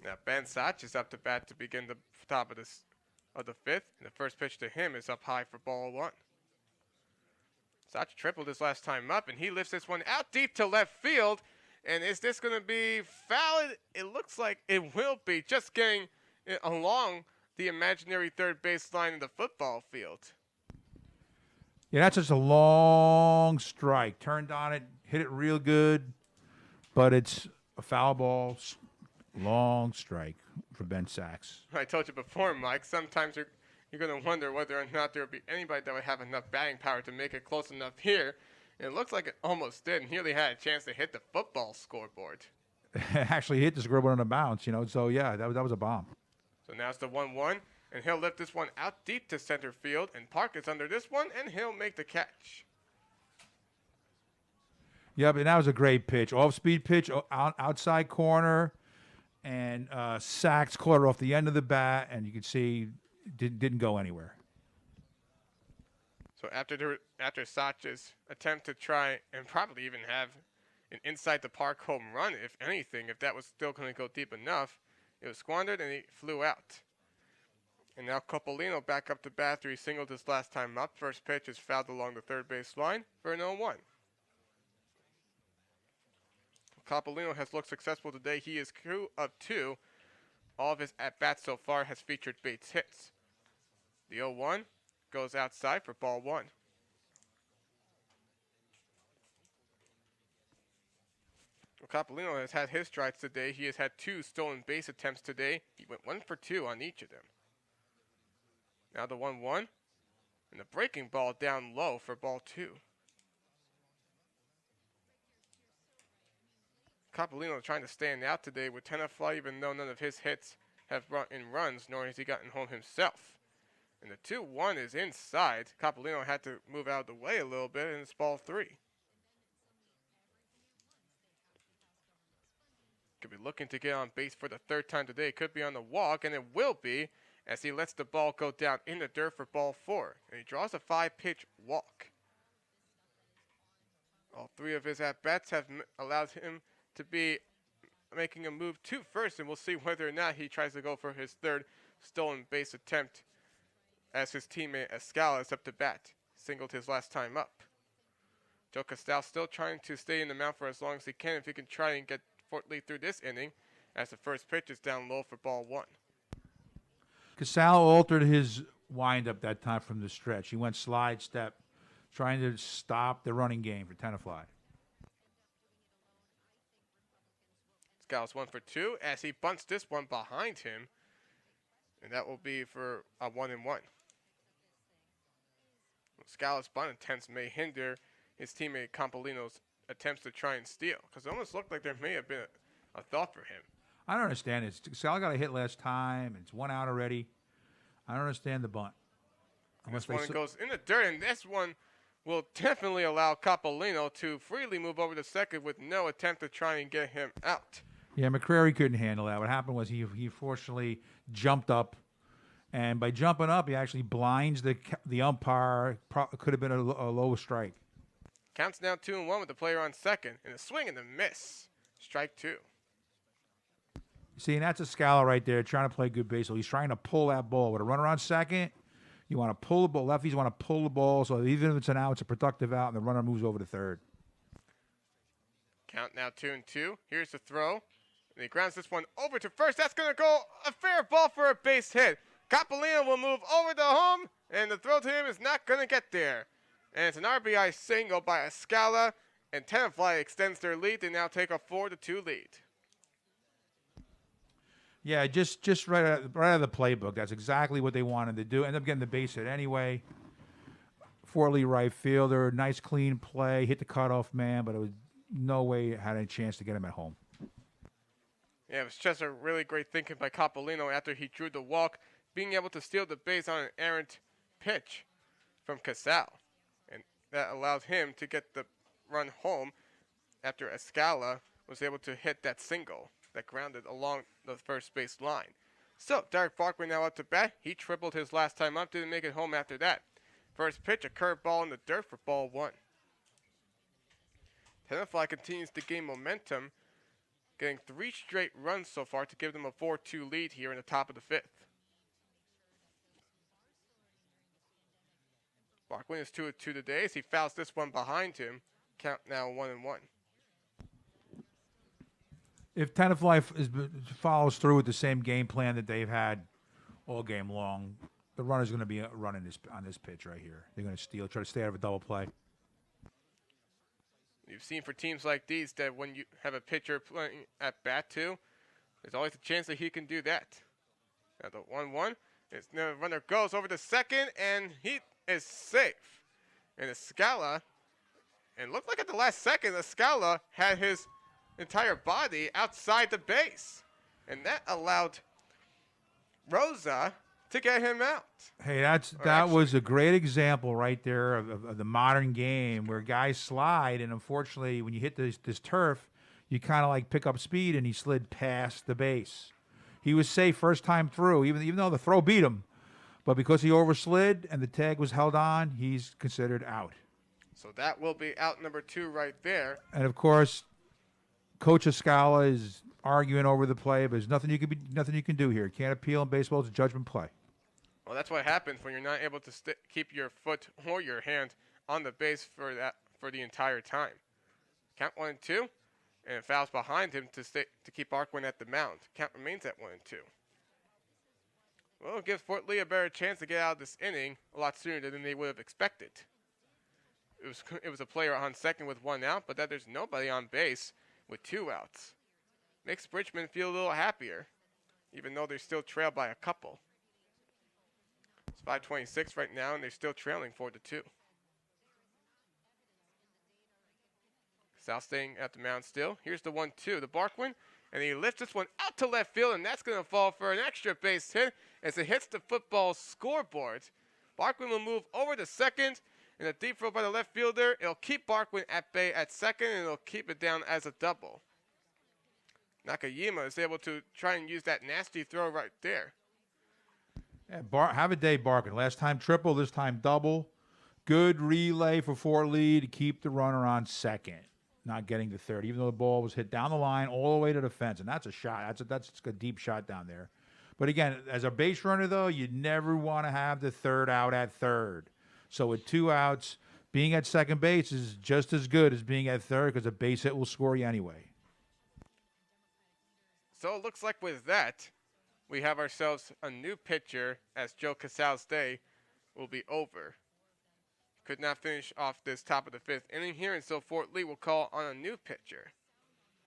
Now Ben Sach is up to bat to begin the top of the fifth, and the first pitch to him is up high for ball one. Sach tripled his last time up, and he lifts this one out deep to left field. And is this going to be foul? It looks like it will be, just getting it along the imaginary third base line in the football field. Yeah, that's just a long strike. Turned on it, hit it real good, but it's a foul ball, long strike for Ben Sachs. I told you before, Mike, sometimes you're going to wonder whether or not there will be anybody that would have enough batting power to make it close enough here. And it looks like it almost did, and he really had a chance to hit the football scoreboard. Actually hit the scoreboard on a bounce, so yeah, that was a bomb. So now it's the 1-1, and he'll lift this one out deep to center field, and Park is under this one, and he'll make the catch. Yeah, but that was a great pitch. Off-speed pitch, outside corner, and Sachs caught her off the end of the bat, and you could see didn't go anywhere. So after Sach's attempt to try and probably even have an inside the park home run, if anything, if that was still going to go deep enough, it was squandered and he flew out. And now Coppolino back up to bat after he singled his last time up. First pitch is fouled along the third base line for an 0-1. Coppolino has looked successful today. He is 2 of 2. All of his at-bats so far has featured base hits. The 0-1 goes outside for ball one. Coppolino has had his strikes today. He has had 2 stolen base attempts today. He went 1 for 2 on each of them. Now the 1-1. And the breaking ball down low for ball 2. Coppolino trying to stand out today with Tenafly, even though none of his hits have brought in runs, nor has he gotten home himself. And the 2-1 is inside. Coppolino had to move out of the way a little bit, and it's ball 3. Could be looking to get on base for the 3rd time today. Could be on the walk, and it will be, as he lets the ball go down in the dirt for ball 4. And he draws a 5-pitch walk. All 3 of his at-bats have allowed him to be making a move to first, and we'll see whether or not he tries to go for his 3rd stolen base attempt as his teammate Escala is up to bat. Singled his last time up. Joe Castal still trying to stay in the mound for as long as he can, if he can try and get Fort Lee through this inning, as the first pitch is down low for ball 1. Casal altered his windup that time from the stretch. He went slide step, trying to stop the running game for Tenafly. Scala's 1 for 2 as he bunts this one behind him, and that will be for a 1-1. Scala's bunt attempts may hinder his teammate Coppolino's attempts to try and steal, because it almost looked like there may have been a thought for him. I don't understand it. Sal got a hit last time. It's 1 out already. I don't understand the bunt. This one goes in the dirt, and this one will definitely allow Coppolino to freely move over to second with no attempt to try and get him out. Yeah, McCrary couldn't handle that. What happened was he fortunately jumped up, and by jumping up, he actually blinds the umpire. Could have been a low strike. Counts now 2-1 with the player on second, and a swing and a miss. Strike 2. See, and that's a Scala right there trying to play good baseball. He's trying to pull that ball. With a runner on second, you want to pull the ball. Lefties want to pull the ball, so even if it's an out, it's a productive out, and the runner moves over to third. Count now 2-2. Here's the throw. And he grounds this one over to first. That's going to go a fair ball for a base hit. Coppolino will move over to home, and the throw to him is not going to get there. And it's an RBI single by Escala, and Tenafly extends their lead. They now take a 4-2 lead. Yeah, just right out of the playbook. That's exactly what they wanted to do. End up getting the base hit anyway. Fort Lee right fielder, nice clean play, hit the cutoff man, but it was no way it had any chance to get him at home. Yeah, it was just a really great thinking by Coppolino after he drew the walk, being able to steal the base on an errant pitch from Casal. And that allowed him to get the run home after Escala was able to hit that single that grounded along the first base line. So, Derek Barkman now up to bat. He tripled his last time up, didn't make it home after that. First pitch, a curveball in the dirt for ball 1. Tenafly continues to gain momentum, getting 3 straight runs so far to give them a 4-2 lead here in the top of the 5th. Barkwin is 2-2 today as he fouls this one behind him. Count now 1-1. If Tenafly follows through with the same game plan that they've had all game long, the runner's going to be running on this pitch right here. They're going to steal, try to stay out of a double play. You've seen for teams like these that when you have a pitcher playing at bat too, there's always a chance that he can do that. Now the 1-1, the runner goes over to second, and he is safe. And Escala, and looked like at the last second, Escala had his entire body outside the base. And that allowed Rosa to get him out. Hey, that was a great example right there of the modern game where guys slide, and unfortunately, when you hit this turf, you kind of like pick up speed, and he slid past the base. He was safe first time through, even though the throw beat him, but because he overslid and the tag was held on, he's considered out. So that will be out number 2 right there. And of course, Coach Escala is arguing over the play, but there's nothing you can do here. Can't appeal in baseball; it's a judgment play. Well, that's what happens when you're not able to keep your foot or your hand on the base for the entire time. Count 1-2, and it fouls behind him to keep Barkwin at the mound. Count remains at 1-2. Well, it gives Fort Lee a better chance to get out of this inning a lot sooner than they would have expected. It was a player on second with 1 out, but that there's nobody on base with 2 outs. Makes Bridgemen feel a little happier, even though they're still trailed by a couple. It's 5:26 right now, and they're still trailing 4-2. South staying at the mound still. Here's the 1-2, the Barkwin, and he lifts this one out to left field, and that's going to fall for an extra base hit as it hits the football scoreboard. Barkwin will move over to second, and a deep throw by the left fielder. It'll keep Barkwin at bay at second, and it'll keep it down as a double. Nakayama is able to try and use that nasty throw right there. Yeah, have a day, Barkwin. Last time triple, this time double. Good relay for Fort Lee to keep the runner on second, not getting to third, even though the ball was hit down the line all the way to the fence. And that's a shot. That's a deep shot down there. But again, as a base runner, though, you never want to have the third out at third. So with 2 outs, being at second base is just as good as being at third because a base hit will score you anyway. So it looks like with that, we have ourselves a new pitcher as Joe Casal's day will be over. Could not finish off this top of the 5th inning here, and so Fort Lee will call on a new pitcher.